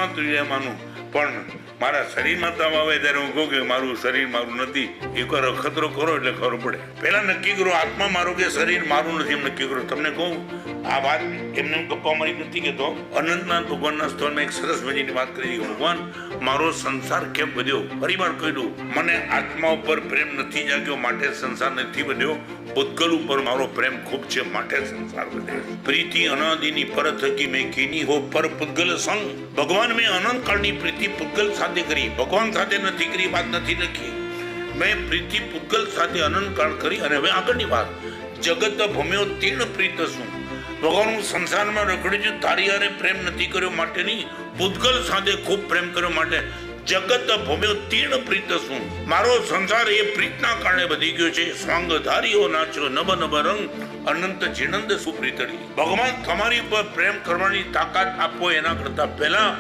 આત્મા તુર્યમાનું, પણ મારા શરીરમાં તાવ આવે ત્યારે હું કહું કે મારું શરીર મારું નથી. એકવાર અખતરો કરો એટલે ખબર પડે. પહેલા નક્કી કરો આત્મા મારું કે શરીર મારું નથી, એમ નક્કી કરો. તમને કહું આ વાત એમને ગપ્પા મારી નથી કહેતો. અનંતનાથ ભગવાનના સ્થળમાં એક સરસ મજાની વાત કરી. ભગવાન મારો સંસાર કેમ વધ્યો? ફરીવાર કહ્યું, મને આત્મા ઉપર પ્રેમ નથી જાગ્યો માટે સંસાર નથી વધ્યો. પૂતગલ ઉપર મારો પ્રેમ ખૂબ છે માટે સંસાર વધ્યો. પ્રીતિ અનાદિની પર થકી મેં કીની હો પર પૂતગલ સંગ. ભગવાન મેં અનંત કાળની પ્રીતિ પૂતગલ સાથે કરી, ભગવાન સાથે નથી કરી. વાત નથી લખી. મેં પ્રીતિ પૂતગલ સાથે અનંત કાળ કરી. અને હવે આગળની વાત, જગત ભમ્યો તીર્ણ પ્રીત શું. ભગવાન હું સંસારમાં રખડી છું, તારી હારે પ્રેમ નથી કર્યો માટે નહીં, પૂતગલ સાથે ખૂબ પ્રેમ કર્યો માટે. જગત ભમ્યો તીર્ણ પ્રીત શું. મારો સંસાર એ પ્રીતના કારણે વધી ગયો છે. સ્વાંગ ધારીઓ નાચો નબ નબ રંગ, અનંત જીનંદ સુપ્રીતળી. ભગવાન તમારી ઉપર પ્રેમ કરવાની તાકાત આપો એના કરતા પહેલા